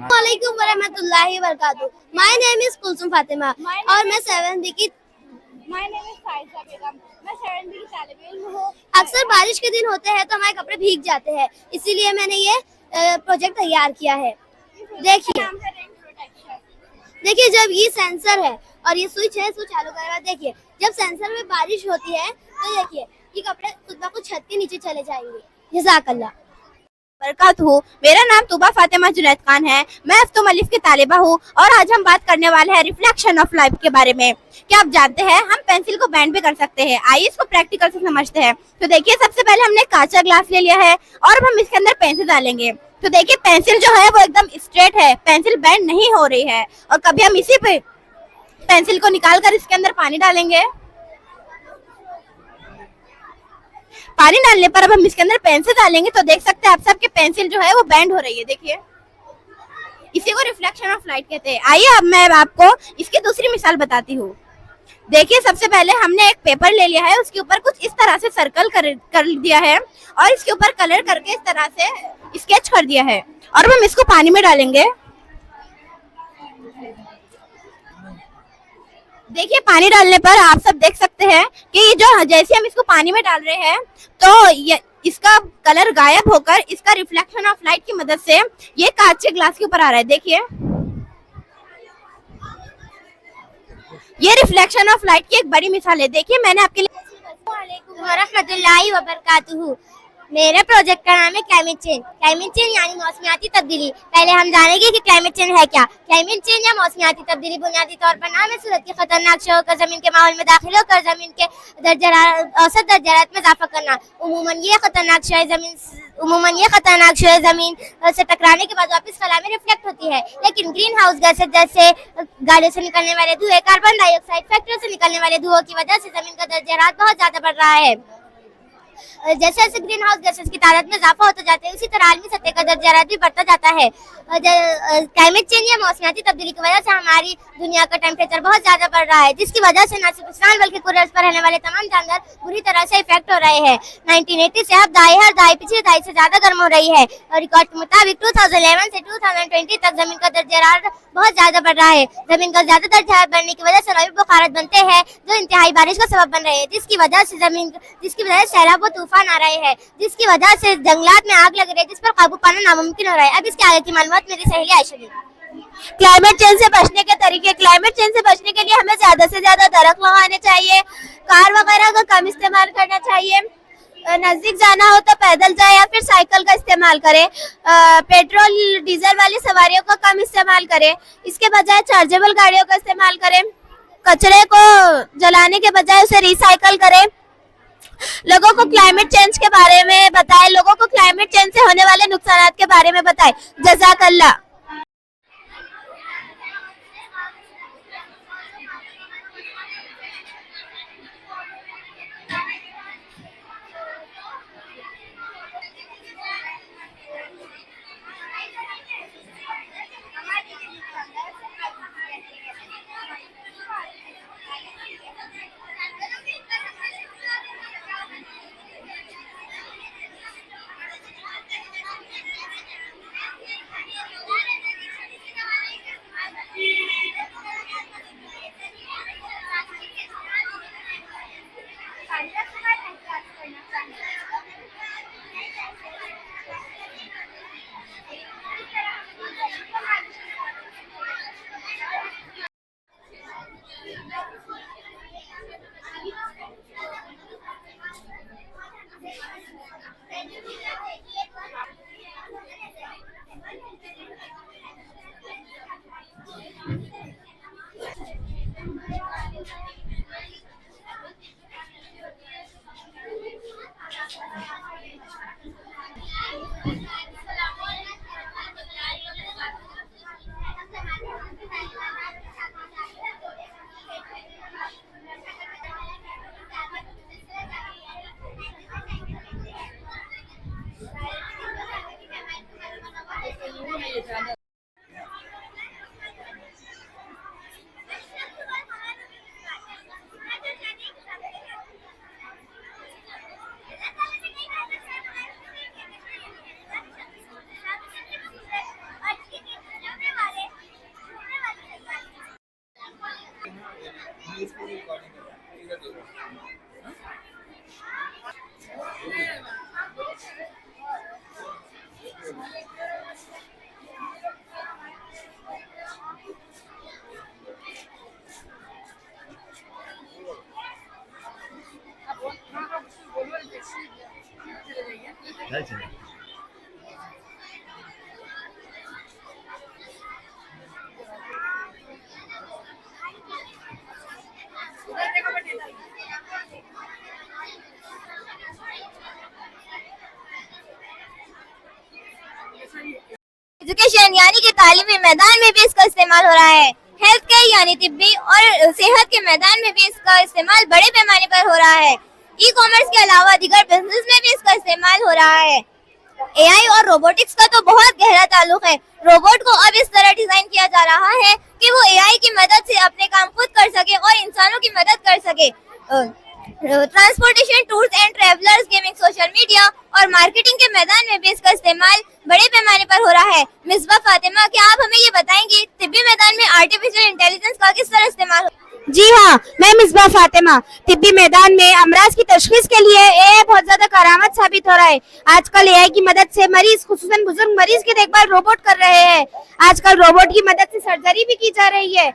वालेकुम वरहमतुल्लाहि वबरकातुहू। My name is Kulsum Fatima और मैं 7th बी की। My name is Faiza Begum. मैं 7th की तालिब इल्म हूँ। अक्सर बारिश के दिन होते हैं तो हमारे कपड़े भीग जाते हैं, इसीलिए मैंने ये प्रोजेक्ट तैयार किया है। देखिए नाम है रेन प्रोटेक्शन। देखिए जब ये सेंसर है और ये स्विच है, स्विच चालू करेगा। देखिए जब सेंसर में बारिश होती है तो देखिए ये कपड़े खुद ब खुद छत के नीचे चले जाएंगे। जज़ाकल्लाह। बरकातहू। मेरा नाम तुबा फातिमा जुनैद खान है। मैं अफ्तुम अलिफ की तालिबा हूँ और आज हम बात करने वाले हैं रिफ्लेक्शन ऑफ लाइट के बारे में। क्या आप जानते हैं हम पेंसिल को बेंड भी कर सकते हैं? आइए इसको प्रैक्टिकल से समझते हैं। तो देखिए सबसे पहले हमने कांच का ग्लास ले लिया है और अब हम इसके अंदर पेंसिल डालेंगे। तो देखिए पेंसिल जो है वो एकदम स्ट्रेट है, पेंसिल बेंड नहीं हो रही है। और कभी हम इसी पे पेंसिल को निकाल कर इसके अंदर पानी डालेंगे। पानी डालने पर अब हम इसके अंदर पेंसिल डालेंगे तो देख सकते हैं आप सब कि पेंसिल जो है वो बेंड हो रही है। देखिए इसी को रिफ्लेक्शन ऑफ लाइट कहते हैं। आइए अब मैं आपको इसकी दूसरी मिसाल बताती हूँ। देखिए सबसे पहले हमने एक पेपर ले लिया है, उसके ऊपर कुछ इस तरह से सर्कल कर दिया है और इसके ऊपर कलर करके इस तरह से स्केच कर दिया है और अब हम इसको पानी में डालेंगे। देखिए पानी डालने पर आप सब देख सकते हैं कि ये जो जैसे हम इसको पानी में डाल रहे हैं तो ये इसका कलर गायब होकर इसका रिफ्लेक्शन ऑफ लाइट की मदद से ये कांच के ग्लास के ऊपर आ रहा है। देखिए ये रिफ्लेक्शन ऑफ लाइट की एक बड़ी मिसाल है। देखिए मैंने आपके लिए वरहमतुल्लाहि वबरकातुहू। मेरे प्रोजेक्ट का नाम है क्लाइमेट चेंज। क्लाइमेट चेंज यानी मौसमियाती तब्दीली। पहले हम जानेंगे कि क्लाइमेट चेंज है क्या। क्लाइमेट चेंज या मौसमियाती तब्दीली बुनियादी तौर पर नाम है सूरत की खतरनाक शो कर जमीन के माहौल में दाखिल होकर जमीन के औसत दर्जा हरारत में इजाफा करना। उमूमन ये खतरनाक शो जमीन से टकराने के बाद वापस खला में रिफ्लेक्ट होती है। लेकिन ग्रीन हाउस गैसेज जैसे गाड़ियों से निकलने वाले धुएं, कार्बन डाइऑक्साइड, फैक्ट्रियों से निकलने वाले धुओं की वजह से जमीन का दर्जा हरारत बहुत ज्यादा बढ़ रहा है। जैसे जैसे ग्रीन हाउस गैसेस की तादाद में इजाफा होता जाता है उसी तरह आलमी सतह का दर्जा हरारत भी बढ़ता जाता है। क्लाइमेट चेंज या मौसमियाती तब्दीली की वजह से हमारी दुनिया का टेम्परेचर बहुत ज्यादा बढ़ रहा है, जिसकी वजह से न सिर्फ इंसान बल्कि पूरे अर्ज पर रहने वाले तमाम जानवर बुरी तरह से इफेक्ट हो रहे हैं। 1980 से अब हर दाई पिछली दाई से ज्यादा गर्म हो रही है और रिकॉर्ड के मुताबिक 2011 से 2020 तक जमीन का दर्जा हरारत बहुत ज्यादा बढ़ रहा है। जमीन का ज्यादा दर्जा हरारत बढ़ने की वजह से रबी बुखारत बनते हैं जो इंतहाई बारिश का सबब बन रहे हैं, जिसकी वजह से सैलाब व तूफान आ रहे हैं, जिसकी वजह से जंगलात में आग लग रही है, जिस पर काबू पाना नामुमकिन हो रहा है। अब इसके आगे की मालूमात मेरी सहेली आयशा दी। क्लाइमेट चेंज से बचने के तरीके। क्लाइमेट चेंज से बचने के लिए हमें ज्यादा से ज्यादा दरख्त लगाने चाहिए, कार वगैरह का कम इस्तेमाल करना चाहिए, नजदीक जाना हो तो पैदल जाए या फिर साइकिल का इस्तेमाल करें, पेट्रोल डीजल वाली सवारियों का कम इस्तेमाल करें, इसके बजाय चार्जेबल गाड़ियों का इस्तेमाल करें, कचरे को जलाने के बजाय उसे रिसाइकल करें। लोगों को क्लाइमेट चेंज के बारे में बताएं, लोगों को क्लाइमेट चेंज से होने वाले नुकसान के बारे में बताएं। जज़ाकल्लाह। एजुकेशन यानी कि तालीमी मैदान में भी इसका इस्तेमाल हो रहा है। हेल्थ केयर यानी तिब्बी और सेहत के मैदान में भी इसका इस्तेमाल बड़े पैमाने पर हो रहा है। ई कॉमर्स के अलावा दीगर बिजनेस में भी इसका इस्तेमाल हो रहा है। एआई और रोबोटिक्स का तो बहुत गहरा ताल्लुक है। रोबोट को अब इस तरह डिजाइन किया जा रहा है कि वो एआई की मदद से अपने काम खुद कर सके और इंसानों की मदद कर सके। Transportation, tours and travellers, gaming, social media और मार्केटिंग के मैदान में भी इसका इस्तेमाल बड़े पैमाने पर हो रहा है। मिसबा फातिमा, क्या आप हमें ये बताएंगी तिब्बी मैदान में आर्टिफिशियल इंटेलिजेंस का किस तरह इस्तेमाल हो? जी हाँ, मैं मिसबा फातिमा। तिब्बी मैदान में अमराज की तशखीस के लिए एआई बहुत ज्यादा करामत साबित हो रहा है। आजकल एआई की मदद से मरीज, खुसूसन बुजुर्ग मरीज की देखभाल रोबोट कर रहे हैं। आजकल रोबोट की मदद से सर्जरी भी की जा रही है।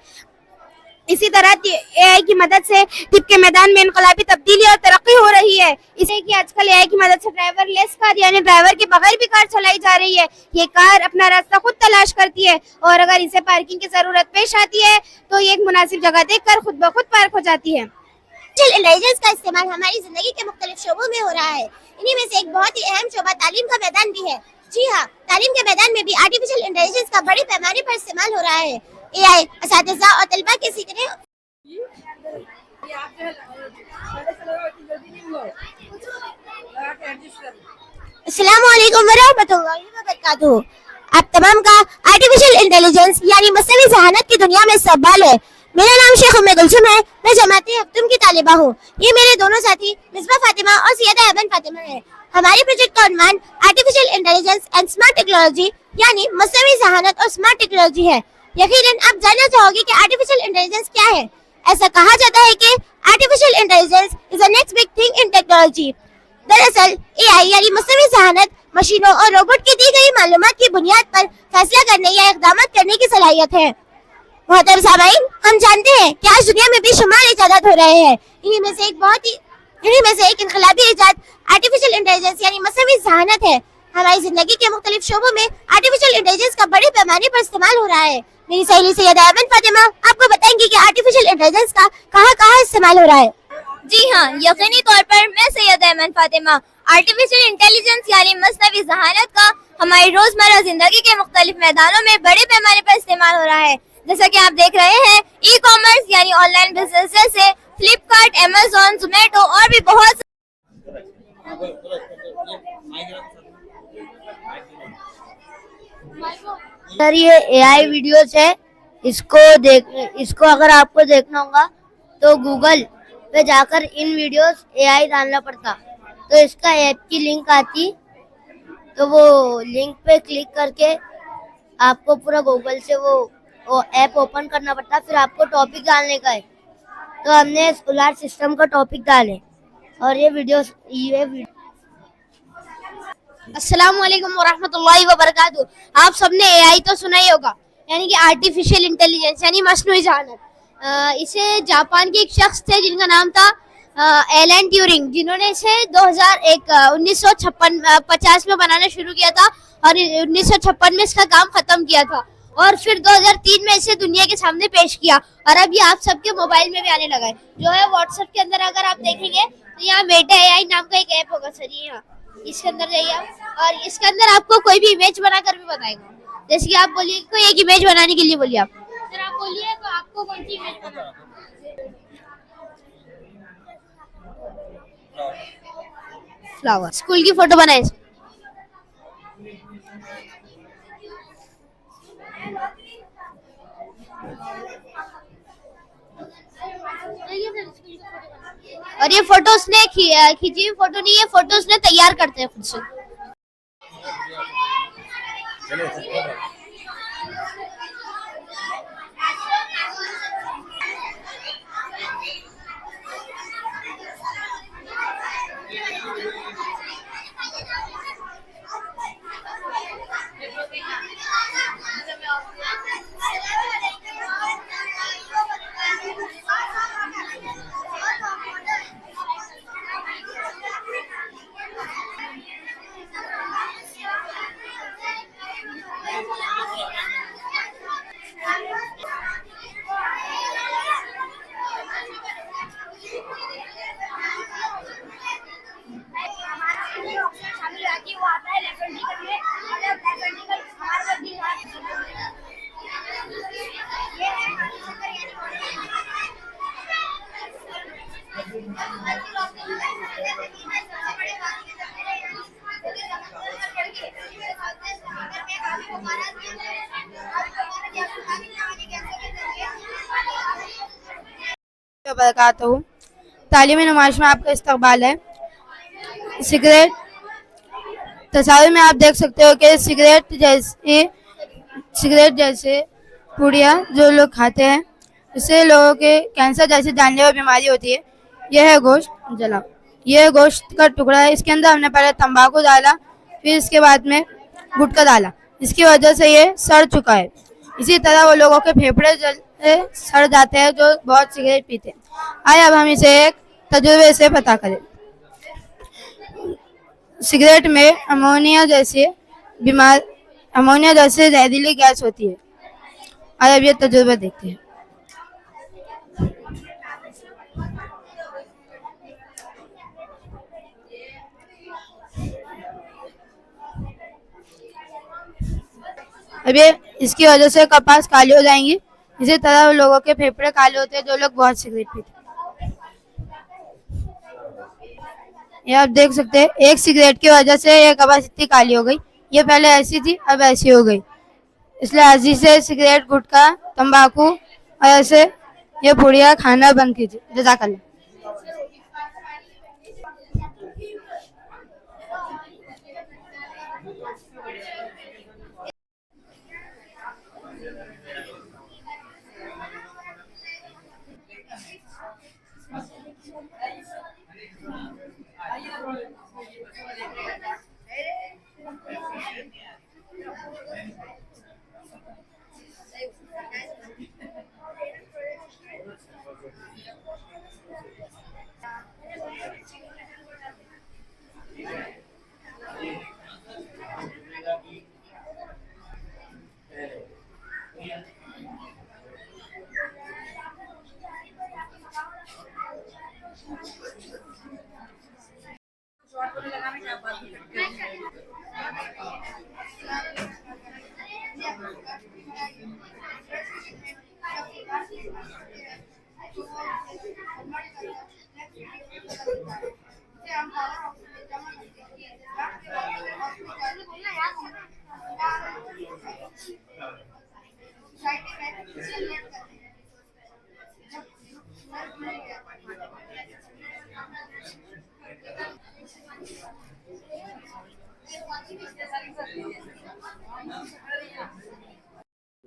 इसी तरह एआई की मदद से तिब्बी के मैदान में इनकलाबी तब्दीली और तरक्की हो रही है। इसे कि आजकल एआई की मदद से ड्राइवर लेस कार यानी ड्राइवर के बगैर भी कार चलाई जा रही है। ये कार अपना रास्ता खुद तलाश करती है और अगर इसे पार्किंग की जरूरत पेश आती है तो ये एक मुनासिब जगह देखकर खुद ब खुद पार्क हो जाती है। आर्टिफिशियल इंटेलिजेंस का इस्तेमाल हमारी जिंदगी के मुख्तलिफ शोबों में हो रहा है। इन्हीं में से एक बहुत ही अहम शोबा तालीम का मैदान भी है। जी हाँ, तालीम के मैदान में भी आर्टिफिशियल इंटेलिजेंस का बड़े पैमाने पर इस्तेमाल हो रहा है। एआई असातिज़ा और तलबा के सीखने अस्सलामु अलैकुम वरहमतुल्लाहि वबरकातुहू। आप तमाम का आर्टिफिशियल इंटेलिजेंस यानी मसनवी ज़हानत की दुनिया में इस्तकबाल है। मेरा नाम शेख उम्मे गुलशुम है। मैं जमाती हफ्तुम की तालिबा हूँ। ये मेरे दोनों साथी मिसबा फातिमा और सैयदा एबन फातिमा है। हमारे प्रोजेक्ट का उन्वान artificial intelligence and smart technology यानी मसनवी ज़हानत और स्मार्ट टेक्नोलॉजी है। यकीनन आप जानना चाहोगे कि आर्टिफिशियल इंटेलिजेंस क्या है। ऐसा कहा जाता है कि artificial intelligence is the next big thing in technology. दरअसल एआई यानी मसनवी ज़हानत मशीनों और रोबोट की दी गई मालूमात की बुनियाद पर फैसला करने या इक़दाम करने की सलाहियत है। मोहतरम सामाईन, हम जानते हैं कि आज दुनिया में बेशुमार इजादात हो रहे हैं। इन्हीं में से एक इनकलाबी इजाद आर्टिफिशियल इंटेलिजेंस यानी मसनवी ज़हानत है। हमारी जिंदगी के मुख्तलिफ शोबों में आर्टिफिशियल इंटेलिजेंस का बड़े पैमाने पर इस्तेमाल हो रहा है। मेरी सहेली सैयदा एबन फातिमा आपको बताएंगी कि आर्टिफिशियल इंटेलिजेंस का कहाँ इस्तेमाल हो रहा है। जी हाँ, यकीनी तौर पर मैं सैयदा एमन फातिमा। आर्टिफिशियल इंटेलिजेंस यानी मसनवी ज़हानत का हमारी रोजमर्रा जिंदगी के मुख्तलिफ मैदानों में बड़े पैमाने पर इस्तेमाल हो रहा है। जैसा कि आप देख रहे हैं, ई कॉमर्स यानी ऑनलाइन बिजनेस जैसे फ्लिपकार्ट, अमेजोन, जोमेटो और भी बहुत सर ये एआई वीडियोस है। इसको अगर आपको देखना होगा तो गूगल पे जाकर इन वीडियोस एआई डालना पड़ता, तो इसका ऐप की लिंक आती, तो वो लिंक पे क्लिक करके आपको पूरा गूगल से वो ऐप ओपन करना पड़ता। फिर आपको टॉपिक डालने का है, तो हमने सोलार सिस्टम का टॉपिक डाले और ये वीडियो अस्सलामुअलैकुम वरहमतुल्लाहि वबरकातुहू। आप सबने एआई तो सुना ही होगा, यानी कि आर्टिफिशियल इंटेलिजेंस यानी मसनूई ज़हानत। इसे जापान के एक शख्स थे जिनका नाम था एलन ट्यूरिंग, जिन्होंने इसे 1950 में बनाना शुरू किया था और 1956 में इसका काम खत्म किया था और फिर 2003 में इसे दुनिया के सामने पेश किया और अब ये आप सबके मोबाइल में भी आने लगा है। जो है व्हाट्सएप के अंदर अगर आप देखेंगे तो यहाँ मेटा एआई नाम का एक ऐप होगा सर, ये यहाँ इसके अंदर जाइए आप और इसके अंदर आपको कोई भी इमेज बनाकर भी बताएगा। जैसे कि आप बोलिए कोई एक इमेज बनाने के लिए बोलिए आप, सर आप बोलिए तो आपको कौन सी इमेज बनाना है? फ्लावर, स्कूल की फोटो बनाए। और ये फोटो उसने खींची फोटो नहीं, ये फोटो उसने तैयार करते हैं खुद से। वबरकातुहू। तालीमी नुमाइश में आपका इस्तकबाल है। तस्वीर में आप देख सकते हो कि सिगरेट जैसे पुड़िया जो लोग खाते हैं, इससे लोगों के कैंसर जैसी जानलेवा बीमारी होती है। यह है गोश्त जला, यह गोश्त का टुकड़ा है। इसके अंदर हमने पहले तंबाकू डाला, फिर इसके बाद में गुटखा डाला। इसकी वजह से ये सड़ चुका है। इसी तरह वो लोगों के फेफड़े सड़ जाते हैं जो बहुत सिगरेट पीते हैं। आइए अब हम इसे एक तजुर्बे से पता करें। सिगरेट में अमोनिया जैसे जहरीली गैस होती है। आइए अब ये तजुर्बा देखते हैं। अब ये इसकी वजह से कपास काली हो जाएंगी। इसी तरह लोगों के फेफड़े काले होते हैं जो लोग बहुत सिगरेट पीते हैं। ये आप देख सकते हैं, एक सिगरेट की वजह से ये कपास इतनी काली हो गई। ये पहले ऐसी थी, अब ऐसी हो गई। इसलिए आज से सिगरेट, गुटखा, तंबाकू और ऐसे ये पुड़िया खाना बंद कीजिए। जज़ाकल्लाह।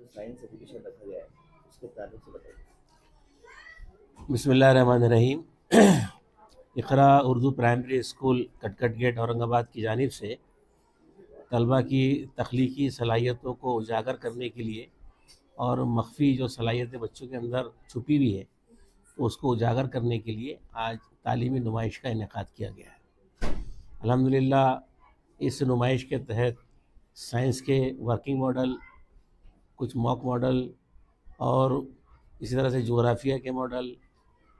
साइंस एजुकेशन रखा गया है, उसके ताल्लुक से बताइए। बिस्मिल्लाहिर्रहमानिर्रहीम। इक़रा उर्दू प्राइमरी स्कूल कटकट गेट औरंगाबाद की जानिब से तलबा की तख्लीकी सलाहियतों को उजागर करने के लिए और मख्फी जो सलाहियतें बच्चों के अंदर छुपी हुई है तो उसको उजागर करने के लिए आज तालीमी नुमाइश का इनेकाद किया गया है। अल्हम्दुलिल्लाह इस नुमाइश के तहत साइंस के वर्किंग मॉडल, कुछ मॉक मॉडल और इसी तरह से जोग्राफिया के मॉडल,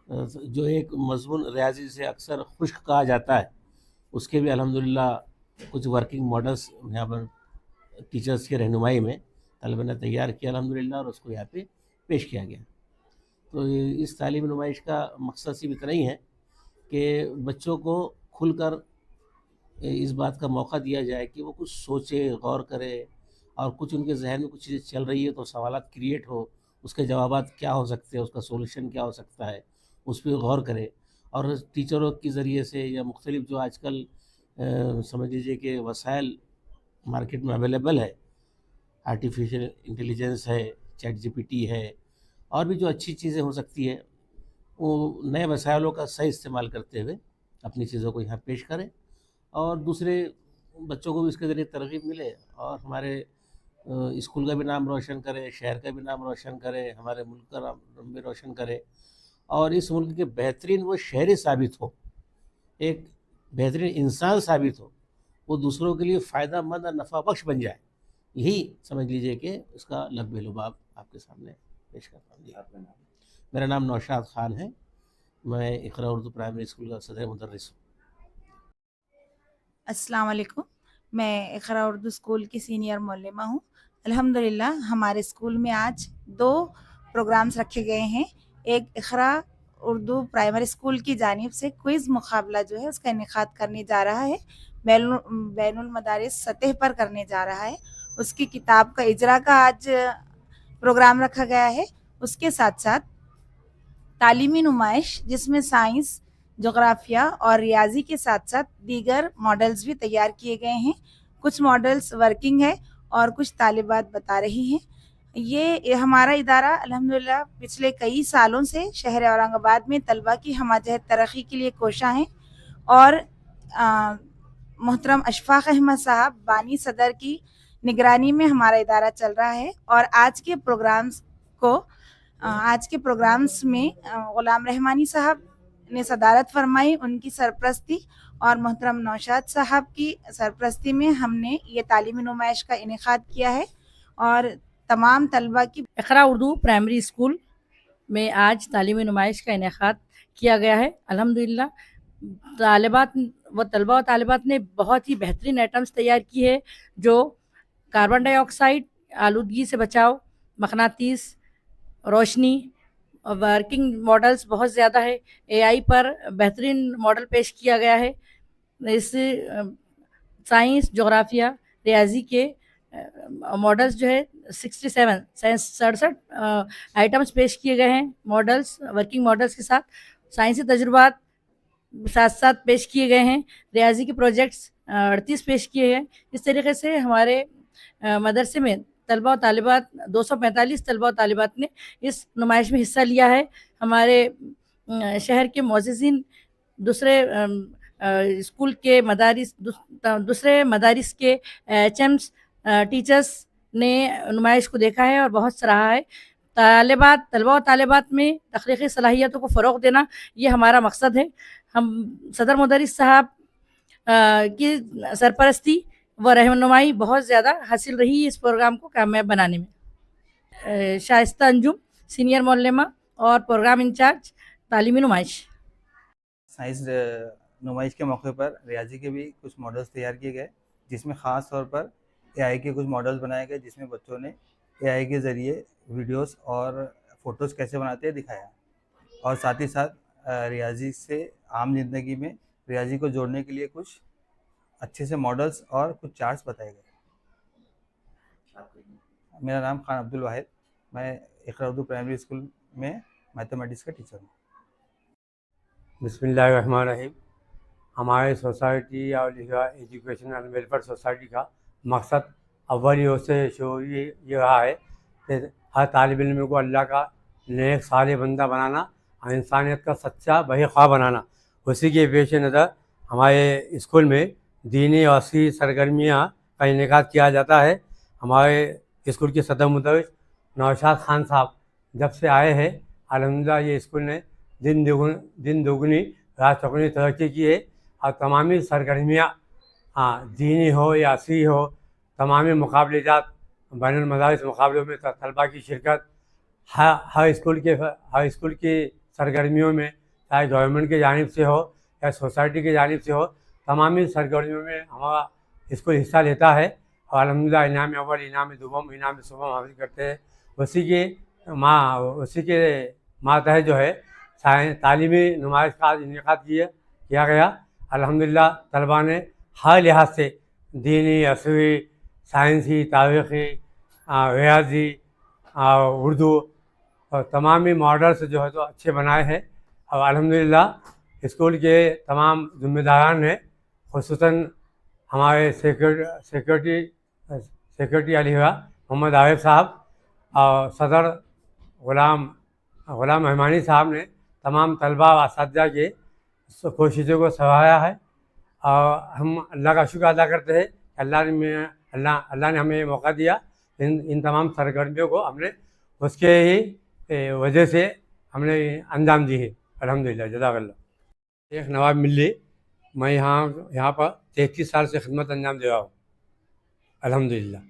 जो एक मज़मून रियाजी से अक्सर खुश्क कहा जाता है, उसके भी अल्हम्दुलिल्लाह कुछ वर्किंग मॉडल्स यहाँ पर टीचर्स की रहनुमाई में तलबा ने तैयार किया अल्हम्दुलिल्लाह और उसको यहाँ पे पेश किया गया। तो इस तालीमी नुमाइश का मकसद सिर्फ इतना ही है कि बच्चों को खुलकर इस बात का मौका दिया जाए कि वो कुछ सोचे, गौर करे और कुछ उनके जहन में कुछ चीज़ें चल रही है तो सवालात क्रिएट हो, उसके जवाबात क्या हो सकते हैं, उसका सोल्यूशन क्या हो सकता है, उस पर गौर करे। और टीचरों के ज़रिए से या मुख्तलिफ जो आजकल समझ लीजिए कि वसाइल मार्केट में अवेलेबल है, आर्टिफिशियल इंटेलिजेंस है, चैट जीपीटी है और भी जो अच्छी चीज़ें हो सकती है, वो नए वसाइलों का सही इस्तेमाल करते हुए अपनी चीज़ों को यहाँ पेश करें और दूसरे बच्चों को भी इसके ज़रिए तरगीब मिले और हमारे स्कूल का भी नाम रोशन करे, शहर का भी नाम रोशन करे, हमारे मुल्क का नाम भी रोशन करे और इस मुल्क के बेहतरीन वो शहरी साबित हो, एक बेहतरीन इंसान साबित हो, वो दूसरों के लिए फ़ायदा मंद और नफ़ा बख्श बन जाए। यही समझ लीजिए कि इसका लब्बे लुबाब आपके सामने पेश करता हूँ। जी, आपका नाम? मेरा नाम नौशाद ख़ान है। मैं इक़रा उर्दू प्राइमरी स्कूल का सदर मुदर्रिस हूँ। अस्सलाम वालेकुम। मैं इक़रा उर्दू स्कूल की सीनियर मौलमा हूँ। अल्हम्दुलिल्लाह हमारे स्कूल में आज 2 प्रोग्राम्स रखे गए हैं। एक इक़रा उर्दू प्राइमरी स्कूल की जानिब से क्विज़ मुकाबला जो है उसका इनेकाद करने जा रहा है, बैनुल मदारिस सतह पर करने जा रहा है उसकी किताब का इजरा का आज प्रोग्राम रखा गया है। उसके साथ साथ तालीमी नुमाइश जिसमें साइंस, जोग्राफिया और रियाजी के साथ साथ दीगर मॉडल्स भी तैयार किए गए हैं। कुछ मॉडल्स वर्किंग है और कुछ तालिबात बता रही हैं। ये हमारा इदारा अल्हम्दुलिल्लाह पिछले कई सालों से शहर औरंगाबाद में तलबा की हमाजहत तरक्की के लिए कोशा हैं और मोहतरम अशफाक अहमद साहब बानी सदर की निगरानी में हमारा इदारा चल रहा है। और आज के प्रोग्राम्स में गुलाम रहमानी साहब ने सदारत फरमाई, उनकी सरपरस्ती और मोहतरम नौशाद साहब की सरपरस्ती में हमने ये तालीमी नुमाइश का इनेकाद किया है और तमाम तलबा की इक़रा उर्दू प्राइमरी स्कूल में आज तालीमी नुमाइश का इनेकाद किया गया है। अल्हम्दुलिल्लाह तालिबात व तलबा व तालिबात ने बहुत ही बेहतरीन आइटम्स तैयार की है जो कार्बन डाइऑक्साइड, आलूदगी से बचाव, मकनातीस, रोशनी, वर्किंग मॉडल्स बहुत ज़्यादा है। एआई पर बेहतरीन मॉडल पेश किया गया है। इस साइंस, जोग्राफिया, रियाजी के मॉडल्स जो है 67 आइटम्स पेश किए गए हैं। मॉडल्स वर्किंग मॉडल्स के साथ साइंसी तजुर्बात साथ साथ पेश किए गए हैं। रियाजी के प्रोजेक्ट्स 38 पेश किए हैं। इस तरीके से हमारे मदरसे में तलबा और तालिबात 245 तलबा और तालिबात ने इस नुमाइश में हिस्सा लिया है। हमारे शहर के मोअज़्ज़िज़ीन, दूसरे स्कूल के मदारिस, दूसरे मदारिस के एचएम्स, टीचर्स ने नुमाइश को देखा है और बहुत सराहा है। तलबा और तालिबात में तख्लीक़ी सलाहियतों को फ़रोग़ देना ये हमारा मकसद है। हम सदर मुदर्रिस साहब की सरपरस्ती व रहनुमाई बहुत ज़्यादा हासिल रही इस प्रोग्राम को कामयाब बनाने में। शाइस्ता अंजुम, सीनियर मौलमा और प्रोग्राम इंचार्ज तालीमी नुमाइश। साइंस नुमाइश के मौके पर रियाजी के भी कुछ मॉडल्स तैयार किए गए, जिसमें ख़ास तौर पर एआई के कुछ मॉडल्स बनाए गए, जिसमें बच्चों ने एआई के ज़रिए वीडियोस और फ़ोटोज़ कैसे बनाते हैं दिखाया। और साथ ही साथ रियाजी से आम ज़िंदगी में रियाजी को जोड़ने के लिए कुछ अच्छे से मॉडल्स और कुछ चार्ट्स बताए गए। मेरा नाम खान अब्दुल वाहिद, मैं इक़रा उर्दू प्राइमरी स्कूल में मैथमेटिक्स का टीचर हूँ। बिस्मिल्लाहिर्रहमानिर्रहीम। हमारे सोसाइटी और एजुकेशन एंड वेलफेयर सोसाइटी का मकसद अव्वल ओर से शुरू ये रहा है कि हर तालिब इल्म को अल्लाह का नेक साले बंदा बनाना और इंसानियत का सच्चा बही ख्वाह बनाना। उसी के पेश नज़र हमारे स्कूल में दीनी और असली सरगर्मियाँ का इनेकाद किया जाता है। हमारे स्कूल के सदर मुदर्रिस नौशाद खान साहब जब से आए हैं, अल्हम्दुलिल्लाह ये स्कूल ने दिन दोगुनी रात चौगुनी तरक्की की है। और तमामी सरगर्मियाँ दीनी हो या असली हो, तमामी मुकाबलेजात, बैनुल मदारिस मुकाबलों में तलबा की शिरकत, हर स्कूल की सरगर्मियों में, चाहे गवर्नमेंट की जानिब से हो या सोसाइटी की जानिब से हो, तमामी सरगर्मियों में हमारा स्कूल हिस्सा लेता है। और अल्हम्दुलिल्लाह इनाम अव्वल, इनाम दुबम, इनाम सुबम हासिल करते हैं। उसी के मातहत जो है तालीमी नुमाइश का इनेकाद किया गया। अल्हम्दुलिल्लाह तलबा ने हर लिहाज से दीनी, असवी, साइंसी, तारीख़ी, रियाजी, उर्दू और तमामी मॉडल्स जो है तो अच्छे बनाए हैं। और अल्हम्दुलिल्लाह स्कूल के तमाम ज़िम्मेदारान ने, ख़ुसूसन हमारे सेक्रेटरी अलीहा मोहम्मद आरिफ साहब और सदर गुलाम रहमानी साहब ने तमाम तलबा व असातिज़ा के कोशिशों को सराहा है। और हम अल्लाह का शुक्र अदा करते हैं कि अल्लाह ने हमें मौका दिया। इन तमाम सरगर्मियों को हमने उसके ही वजह से हमने अंजाम दी है। अल्हम्दुलिल्लाह, जज़ाकल्लाह। शेख नवाब मिल्ली, मैं यहाँ पर 33 साल से खिदमत अंजाम दे रहा हूँ। अल्हम्दुलिल्लाह।